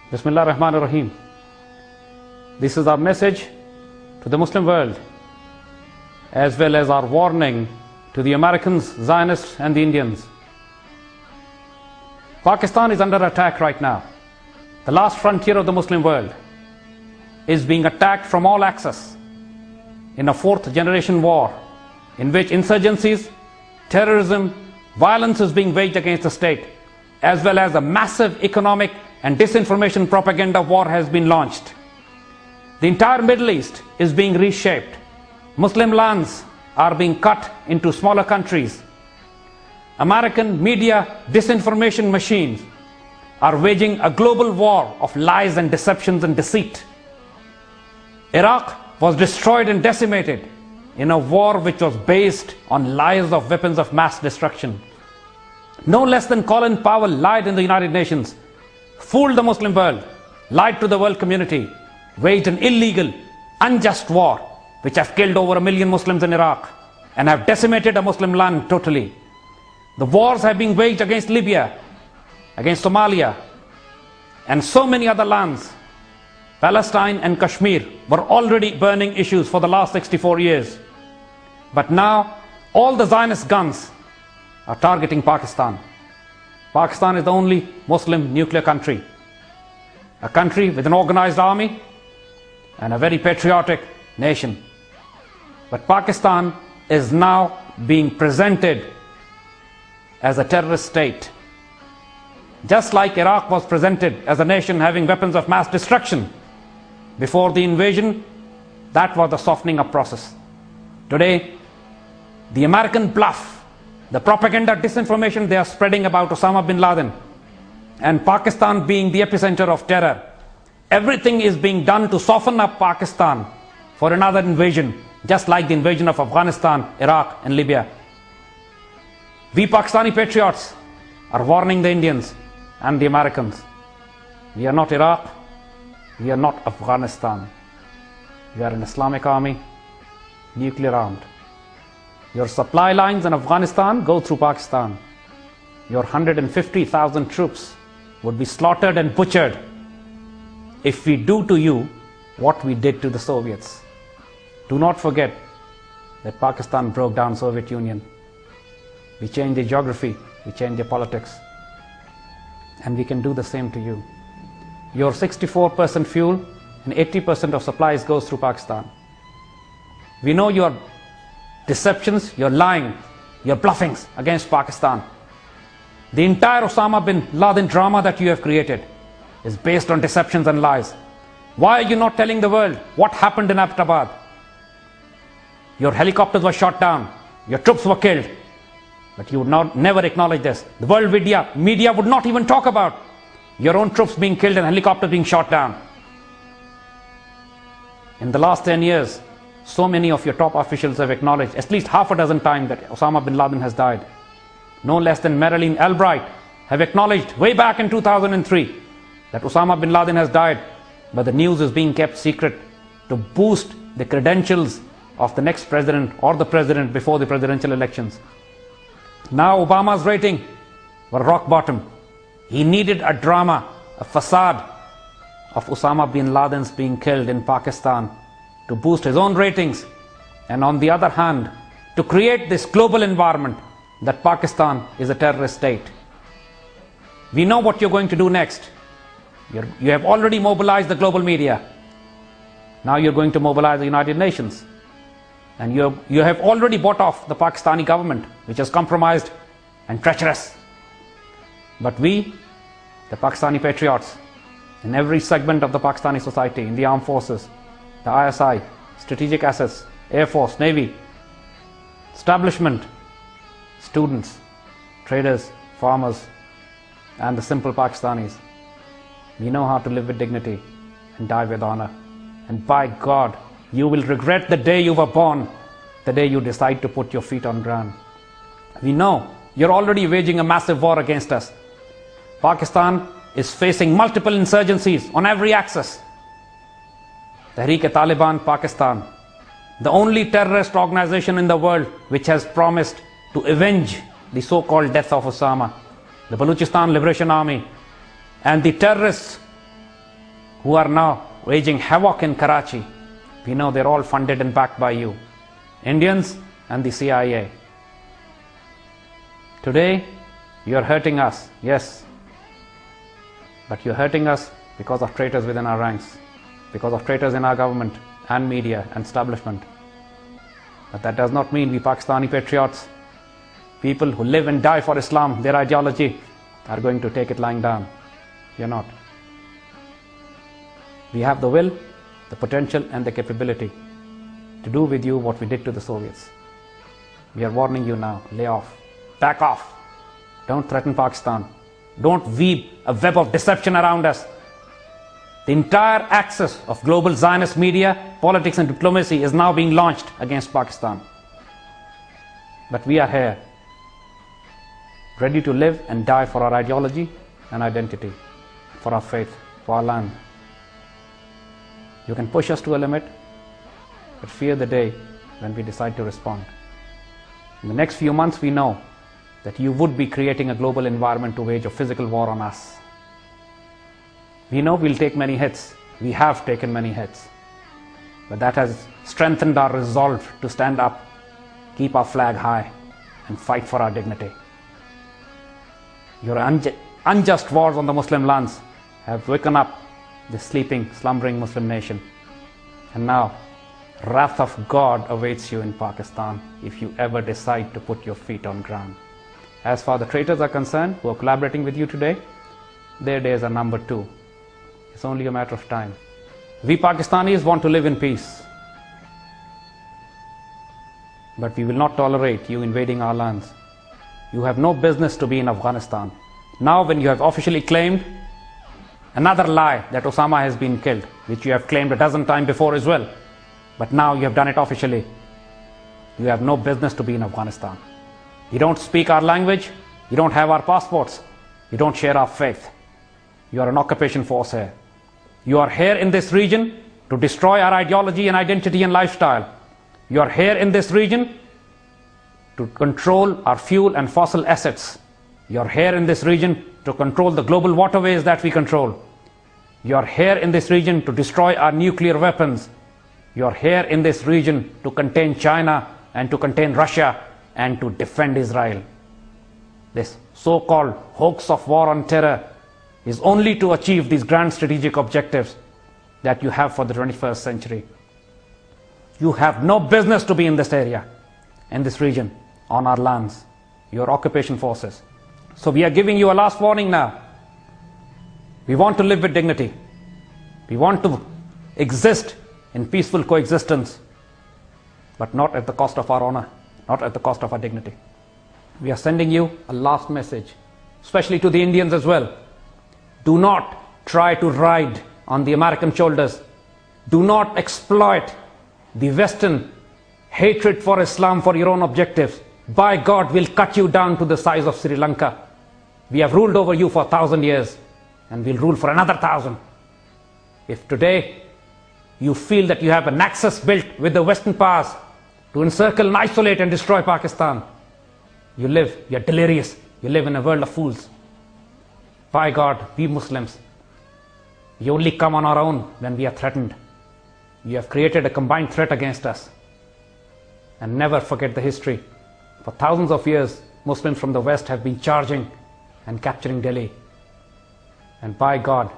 Bismillah ar-Rahman ar-Rahim. This is our message to the Muslim world, as well as our warning to the Americans, Zionists and the Indians. Pakistan is under attack right now. The last frontier of the Muslim world is being attacked from all axes in a fourth generation war in which insurgencies, terrorism, violence is being waged against the state, as well as a massive economic and disinformation propaganda war has been launched. The entire Middle East is being reshaped. Muslim lands are being cut into smaller countries. American media disinformation machines are waging a global war of lies and deceptions and deceit. Iraq was destroyed and decimated in a war which was based on lies of weapons of mass destruction. No less than Colin Powell lied in the United Nations, fooled the Muslim world, lied to the world community, waged an illegal, unjust war which have killed over 1 million Muslims in Iraq and have decimated a Muslim land totally. The wars have been waged against Libya, against Somalia, and so many other lands. Palestine and Kashmir were already burning issues for the last 64 years. But now, all the Zionist guns are targeting Pakistan. Pakistan is the only Muslim nuclear country. A country with an organized army and a very patriotic nation. But Pakistan is now being presented as a terrorist state. Just like Iraq was presented as a nation having weapons of mass destruction before the invasion, that was the softening up process. Today, the American bluff, the propaganda disinformation they are spreading about Osama bin Laden and Pakistan being the epicenter of terror, everything is being done to soften up Pakistan for another invasion, just like the invasion of Afghanistan, Iraq and Libya. We Pakistani patriots are warning the Indians and the Americans. We are not Iraq, we are not Afghanistan. We are an Islamic army, nuclear armed. Your supply lines in Afghanistan go through Pakistan. Your 150,000 troops would be slaughtered and butchered if we do to you what we did to the Soviets. Do not forget that Pakistan broke down Soviet Union. We changed the geography, we changed the politics. And we can do the same to you. Your 64% fuel and 80% of supplies goes through Pakistan. We know your deceptions, your lying, your bluffings against Pakistan. The entire Osama bin Laden drama that you have created is based on deceptions and lies. Why are you not telling the world what happened in Abbottabad? Your helicopters were shot down, your troops were killed, but you would never acknowledge this. The world media would not even talk about your own troops being killed and helicopters being shot down. In the last 10 years, so many of your top officials have acknowledged at least half a dozen times that Osama bin Laden has died. No less than Marilyn Albright have acknowledged way back in 2003 that Osama bin Laden has died, but the news is being kept secret to boost the credentials of the next president or the president before the presidential elections. Now Obama's rating were rock bottom. He needed a drama, a facade of Osama bin Laden's being killed in Pakistan to boost his own ratings, and on the other hand, to create this global environment that Pakistan is a terrorist state. We know what you're going to do next. You have already mobilized the global media. Now you're going to mobilize the United Nations. And you have already bought off the Pakistani government, which is compromised and treacherous. But we, the Pakistani patriots, in every segment of the Pakistani society, in the armed forces, the ISI, strategic assets, Air Force, Navy, establishment, students, traders, farmers, and the simple Pakistanis, we know how to live with dignity and die with honor. And by God, you will regret the day you were born, the day you decide to put your feet on ground. We know you're already waging a massive war against us. Pakistan is facing multiple insurgencies on every axis. Tehreek-e-Taliban Pakistan, the only terrorist organization in the world which has promised to avenge the so-called death of Osama, the Balochistan Liberation Army, and the terrorists who are now waging havoc in Karachi, we know they're all funded and backed by you, Indians and the CIA. Today, you're hurting us, yes, but you're hurting us because of traitors within our ranks, because of traitors in our government and media and establishment. But that does not mean we Pakistani patriots, people who live and die for Islam, their ideology, are going to take it lying down. You're not. We have the will, the potential and the capability to do with you what we did to the Soviets. We are warning you now, lay off, back off. Don't threaten Pakistan. Don't weave a web of deception around us. The entire axis of global Zionist media, politics and diplomacy is now being launched against Pakistan. But we are here, ready to live and die for our ideology and identity, for our faith, for our land. You can push us to a limit, but fear the day when we decide to respond. In the next few months, we know that you would be creating a global environment to wage a physical war on us. We know we'll take many hits. We have taken many hits. But that has strengthened our resolve to stand up, keep our flag high, and fight for our dignity. Your unjust wars on the Muslim lands have woken up the sleeping, slumbering Muslim nation. And now, wrath of God awaits you in Pakistan if you ever decide to put your feet on ground. As far as the traitors are concerned, who are collaborating with you today, their days are numbered too. It's only a matter of time. We Pakistanis want to live in peace. But we will not tolerate you invading our lands. You have no business to be in Afghanistan. Now when you have officially claimed another lie that Osama has been killed, which you have claimed a dozen times before as well, but now you have done it officially, you have no business to be in Afghanistan. You don't speak our language, you don't have our passports, you don't share our faith. You are an occupation force here. You are here in this region to destroy our ideology and identity and lifestyle. You are here in this region to control our fuel and fossil assets. You are here in this region to control the global waterways that we control. You are here in this region to destroy our nuclear weapons. You are here in this region to contain China and to contain Russia and to defend Israel. This so-called hoax of war on terror is only to achieve these grand strategic objectives that you have for the 21st century. You have no business to be in this area, in this region, on our lands. You are occupation forces. So we are giving you a last warning now. We want to live with dignity. We want to exist in peaceful coexistence, but not at the cost of our honor, not at the cost of our dignity. We are sending you a last message, especially to the Indians as well. Do not try to ride on the American shoulders. Do not exploit the Western hatred for Islam for your own objectives. By God, we'll cut you down to the size of Sri Lanka. We have ruled over you for 1,000 years, and we'll rule for another 1,000. If today you feel that you have a nexus built with the Western powers to encircle and isolate and destroy Pakistan, you're delirious. You live in a world of fools. By God, we Muslims, we only come on our own when we are threatened. You have created a combined threat against us. And never forget the history. For thousands of years, Muslims from the West have been charging and capturing Delhi. And by God,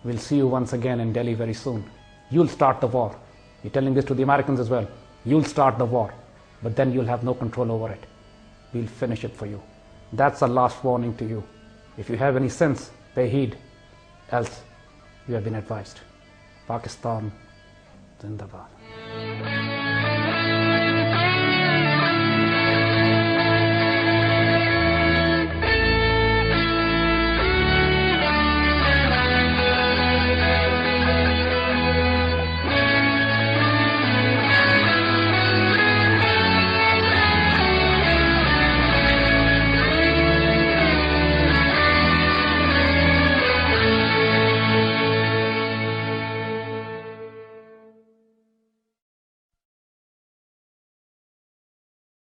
we'll see you once again in Delhi very soon. You'll start the war. You're telling this to the Americans as well. You'll start the war, but then you'll have no control over it. We'll finish it for you. That's a last warning to you. If you have any sense, pay heed. Else, you have been advised. Pakistan, Zindabad.